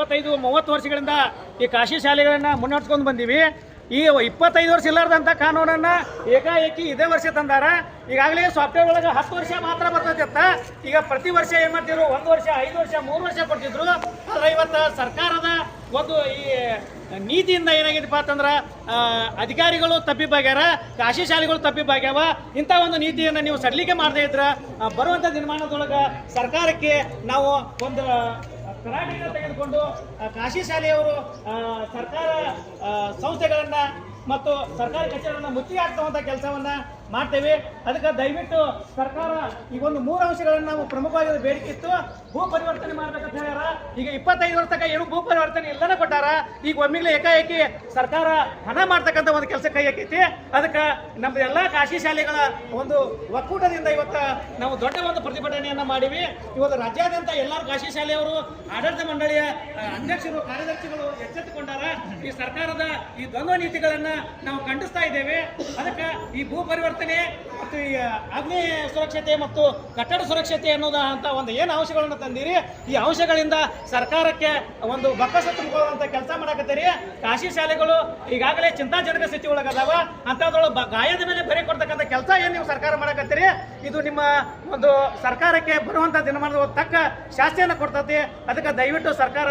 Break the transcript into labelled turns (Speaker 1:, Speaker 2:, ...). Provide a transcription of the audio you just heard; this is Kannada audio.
Speaker 1: 25-30 ವರ್ಷಗಳಿಂದ ಈ ಖಾಸಗಿ ಶಾಲೆಗಳನ್ನು ಮುನ್ನಡೆಸ್ಕೊಂಡು ಬಂದೀವಿ. ಈ 25 ವರ್ಷ ಇಲ್ಲಾರ್ದಂಥ ಕಾನೂನನ್ನು ಏಕಾಏಕಿ ಇದೇ ವರ್ಷ ತಂದಾರ. ಈಗಾಗಲೇ ಸಾಫ್ಟ್ವೇರ್ ಒಳಗೆ 10 ವರ್ಷ ಮಾತ್ರ ಬರ್ತೈತೆ ಅಂತ. ಈಗ ಪ್ರತಿ ವರ್ಷ ಏನು ಮಾಡ್ತಿದ್ರು, 1 ವರ್ಷ, 5 ವರ್ಷ, 3 ವರ್ಷ ಕೊಡ್ತಿದ್ರು. ಆದರೆ ಇವತ್ತು ಸರ್ಕಾರದ ಒಂದು ಈ ನೀತಿಯಿಂದ ಏನಾಗಿದೆಪ್ಪ ಅಂತಂದ್ರೆ ಅಧಿಕಾರಿಗಳು ತಪ್ಪಿಬಾಗ್ಯಾರ, ಖಾಸಗಿ ಶಾಲೆಗಳು ತಪ್ಪಿಬಾಗ್ಯಾವ. ಇಂಥ ಒಂದು ನೀತಿಯನ್ನು ನೀವು ಸಡಿಲಿಕೆ ಮಾಡದೇ ಇದ್ರೆ ಬರುವಂಥ ದಿನಮಾನದೊಳಗೆ ಸರ್ಕಾರಕ್ಕೆ ನಾವು ಒಂದು ಕರಾಟೆಯನ್ನು ತೆಗೆದುಕೊಂಡು ಖಾಸಗಿ ಶಾಲೆಯವರು ಸರ್ಕಾರ ಸಂಸ್ಥೆಗಳನ್ನು ಮತ್ತು ಸರ್ಕಾರಿ ಕಚೇರಿಗಳನ್ನು ಮುತ್ತಿಗೆ ಹಾಕ್ತವಂಥ ಕೆಲಸವನ್ನು ಮಾಡ್ತೇವೆ. ಅದಕ್ಕೆ ದಯವಿಟ್ಟು ಸರ್ಕಾರ ಈಗ ಒಂದು 3 ಅಂಶಗಳನ್ನು ನಾವು ಪ್ರಮುಖವಾಗಿ ಬೇಡಿಕೆ ಇತ್ತು. ಭೂ ಪರಿವರ್ತನೆ ಮಾಡ್ಬೇಕಂತ ಹೇಳ್ಯಾರ. ಈಗ 25 ವರ್ಷ ತನಕ ಏನು ಭೂ ಪರಿವರ್ತನೆ ಇಲ್ಲನೇ ಕೊಟ್ಟಾರ. ಈಗ ಒಮ್ಮೆಗ್ಲೇ ಏಕಾಏಕಿ ಸರ್ಕಾರ ಹಣ ಮಾಡ್ತಕ್ಕಂಥ ಒಂದು ಕೆಲಸ ಕೈ ಹಾಕೈತಿ. ಅದಕ್ಕೆ ನಮ್ದು ಎಲ್ಲ ಖಾಸಗಿ ಶಾಲೆಗಳ ಒಂದು ಒಕ್ಕೂಟದಿಂದ ಇವತ್ತು ನಾವು ದೊಡ್ಡ ಒಂದು ಪ್ರತಿಭಟನೆಯನ್ನು ಮಾಡಿವಿ. ಇವತ್ತು ರಾಜ್ಯಾದ್ಯಂತ ಎಲ್ಲರೂ ಖಾಸಗಿ ಶಾಲೆಯವರು ಆಡಳಿತ ಮಂಡಳಿಯ ಅಧ್ಯಕ್ಷರು, ಕಾರ್ಯದರ್ಶಿಗಳು ಎಚ್ಚೆತ್ತುಕೊಂಡಾರ. ಈ ಸರ್ಕಾರದ ಈ ದ್ವಂದ್ವ ನೀತಿಗಳನ್ನು ನಾವು ಖಂಡಿಸ್ತಾ ಇದ್ದೇವೆ. ಅದಕ್ಕೆ ಈ ಭೂ ಪರಿವರ್ತನೆ ಮತ್ತು ಈ ಅಗ್ನಿ ಸುರಕ್ಷತೆ ಮತ್ತು ಕಟ್ಟಡ ಸುರಕ್ಷತೆ ಅನ್ನೋದಂತ ಒಂದು ಏನು ಅಂಶಗಳನ್ನು ತಂದಿರಿ, ಈ ಅಂಶಗಳಿಂದ ಸರ್ಕಾರಕ್ಕೆ ಒಂದು ಬಕ್ಕಸ ತುಂಬಿಕೊಳ್ಳುವಂಥ ಕೆಲಸ ಮಾಡಕತ್ತೀರಿ. ಖಾಸಗಿ ಶಾಲೆಗಳು ಈಗಾಗಲೇ ಚಿಂತಾಜನಕ ಸ್ಥಿತಿ ಒಳಗದಾವ. ಅಂಥದ್ರೊಳಗೆ ಗಾಯದ ಮೇಲೆ ಬರೆ ಕೊಡ್ತಕ್ಕಂಥ ಕೆಲಸ ಏನು ನೀವು ಸರ್ಕಾರ ಮಾಡಕತ್ತೀರಿ, ಇದು ನಿಮ್ಮ ಒಂದು ಸರ್ಕಾರಕ್ಕೆ ಬರುವಂಥ ದಿನಮಾನದ ತಕ್ಕ ಶಾಸ್ತಿಯನ್ನು ಕೊಡ್ತೈತಿ. ಅದಕ್ಕೆ ದಯವಿಟ್ಟು ಸರ್ಕಾರ